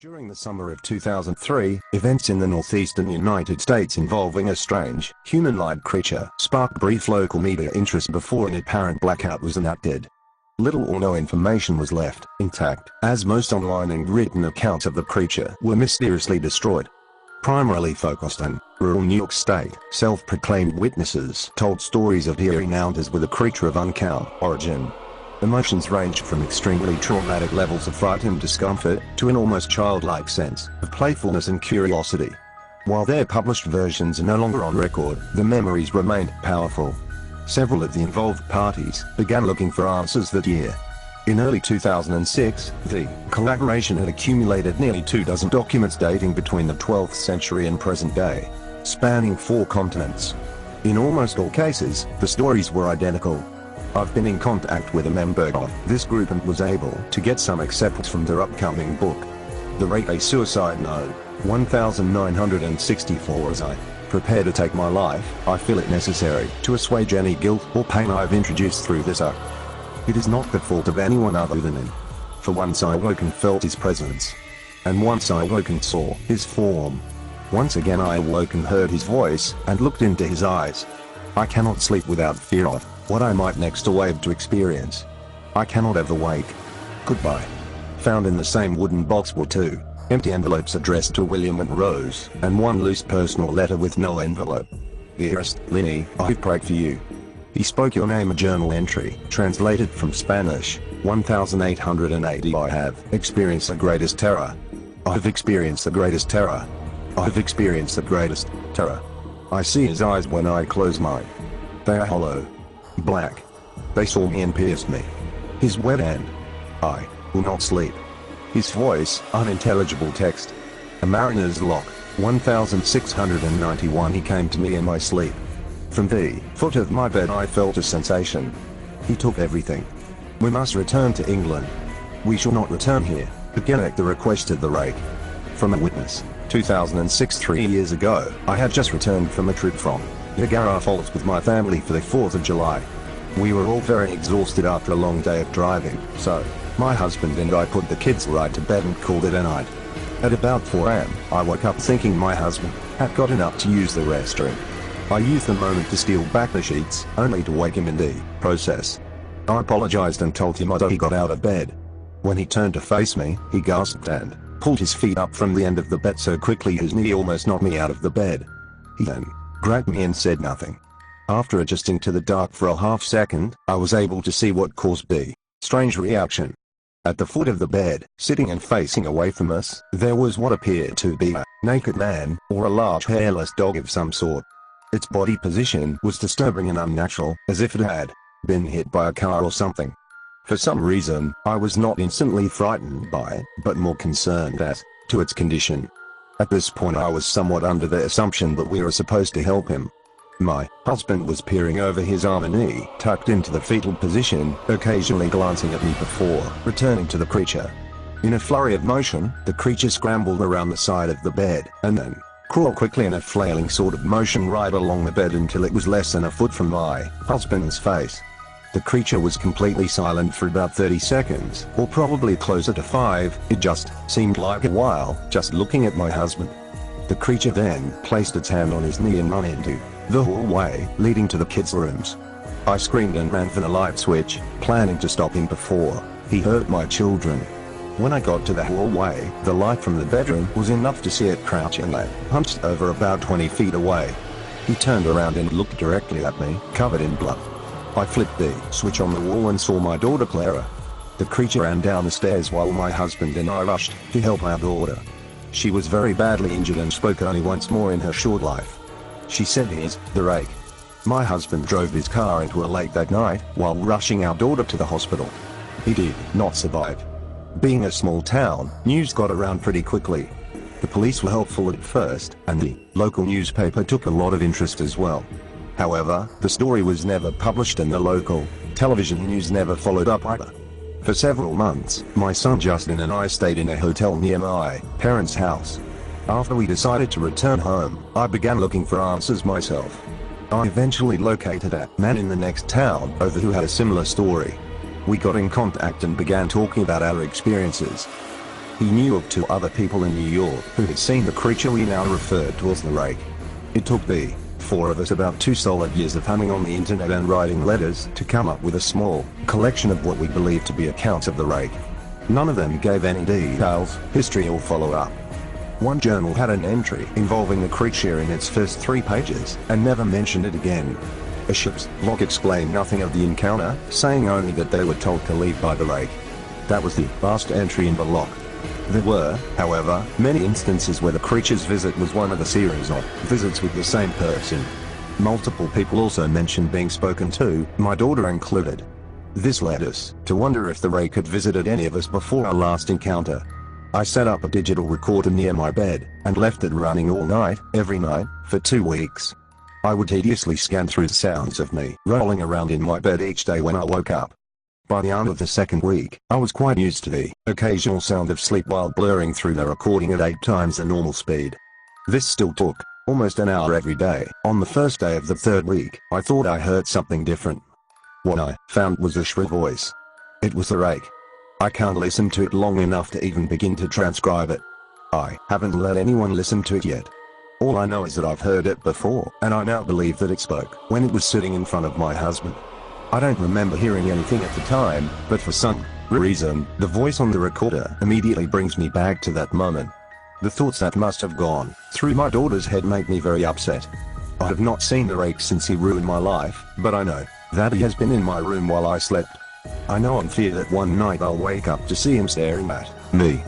During the summer of 2003, events in the northeastern United States involving a strange, human-like creature sparked brief local media interest before an apparent blackout was enacted. Little or no information was left intact, as most online and written accounts of the creature were mysteriously destroyed. Primarily focused on rural New York State, self-proclaimed witnesses told stories of eerie encounters with a creature of unknown origin. Emotions ranged from extremely traumatic levels of fright and discomfort to an almost childlike sense of playfulness and curiosity. While their published versions are no longer on record, the memories remained powerful. Several of the involved parties began looking for answers that year. In early 2006, the collaboration had accumulated nearly 24 documents dating between the 12th century and present day, spanning 4 continents. In almost all cases, the stories were identical. I've been in contact with a member of this group and was able to get some acceptance from their upcoming book, The Rake, a Suicide Note, 1964. As I prepare to take my life, I feel it necessary to assuage any guilt or pain I've introduced through this act. It is not the fault of anyone other than him. For once I woke and felt his presence. And once I woke and saw his form. Once again I awoke and heard his voice, and looked into his eyes. I cannot sleep without fear of what I might next awake to experience. I cannot ever wake. Goodbye. Found in the same wooden box were 2 empty envelopes addressed to William and Rose, and 1 loose personal letter with no envelope. Dearest Linny, I've prayed for you. He spoke your name, a journal entry, translated from Spanish, 1880. I have experienced the greatest terror. I've experienced the greatest terror. I've experienced the greatest terror. I see his eyes when I close mine. They are hollow. Black. They saw me and pierced me. His wet hand. I will not sleep. His voice, unintelligible text. A mariner's log, 1691. He came to me in my sleep. From the foot of my bed I felt a sensation. He took everything. We must return to England. We shall not return here, again at the request of the Rake. From a witness, 2006. 3 years ago, I had just returned from a trip from Niagara Falls with my family for the 4th of July. We were all very exhausted after a long day of driving, so my husband and I put the kids right to bed and called it a night. At about 4 am, I woke up thinking my husband had gotten up to use the restroom. I used the moment to steal back the sheets, only to wake him in the process. I apologized and told him he got out of bed. When he turned to face me, he gasped and pulled his feet up from the end of the bed so quickly his knee almost knocked me out of the bed. He then grabbed me and said nothing. After adjusting to the dark for a half second, I was able to see what caused the strange reaction. At the foot of the bed, sitting and facing away from us, there was what appeared to be a naked man, or a large hairless dog of some sort. Its body position was disturbing and unnatural, as if it had been hit by a car or something. For some reason, I was not instantly frightened by it, but more concerned as to its condition. At this point I was somewhat under the assumption that we were supposed to help him. My husband was peering over his arm and knee, tucked into the fetal position, occasionally glancing at me before returning to the creature. In a flurry of motion, the creature scrambled around the side of the bed, and then crawled quickly in a flailing sort of motion right along the bed until it was less than a foot from my husband's face. The creature was completely silent for about 30 seconds, or probably closer to 5, it just seemed like a while, just looking at my husband. The creature then placed its hand on his knee and ran into the hallway leading to the kids' rooms. I screamed and ran for the light switch, planning to stop him before he hurt my children. When I got to the hallway, the light from the bedroom was enough to see it crouching and hunched over about 20 feet away. He turned around and looked directly at me, covered in blood. I flipped the switch on the wall and saw my daughter Clara. The creature ran down the stairs while my husband and I rushed to help our daughter. She was very badly injured and spoke only once more in her short life. She said he's the Rake. My husband drove his car into a lake that night while rushing our daughter to the hospital. He did not survive. Being a small town, news got around pretty quickly. The police were helpful at first, and the local newspaper took a lot of interest as well. However, the story was never published and the local television news never followed up either. For several months, my son Justin and I stayed in a hotel near my parents' house. After we decided to return home, I began looking for answers myself. I eventually located a man in the next town over who had a similar story. We got in contact and began talking about our experiences. He knew of 2 other people in New York who had seen the creature we now refer to as the rake. It took the 4 of us about 2 solid years of humming on the internet and writing letters to come up with a small collection of what we believed to be accounts of the rake. None of them gave any details, history or follow-up. One journal had an entry involving the creature in its first 3 pages, and never mentioned it again. A ship's log explained nothing of the encounter, saying only that they were told to leave by the rake. That was the last entry in the log. There were, however, many instances where the creature's visit was one of a series of visits with the same person. Multiple people also mentioned being spoken to, my daughter included. This led us to wonder if the rake had visited any of us before our last encounter. I set up a digital recorder near my bed, and left it running all night, every night, for 2 weeks. I would tediously scan through the sounds of me rolling around in my bed each day when I woke up. By the end of the 2nd week, I was quite used to the occasional sound of sleep while blurring through the recording at 8 times the normal speed. This still took almost an hour every day. On the first day of the 3rd week, I thought I heard something different. What I found was a shrill voice. It was the rake. I can't listen to it long enough to even begin to transcribe it. I haven't let anyone listen to it yet. All I know is that I've heard it before, and I now believe that it spoke when it was sitting in front of my husband. I don't remember hearing anything at the time, but for some reason, the voice on the recorder immediately brings me back to that moment. The thoughts that must have gone through my daughter's head make me very upset. I have not seen the rake since he ruined my life, but I know that he has been in my room while I slept. I know in fear that one night I'll wake up to see him staring at me.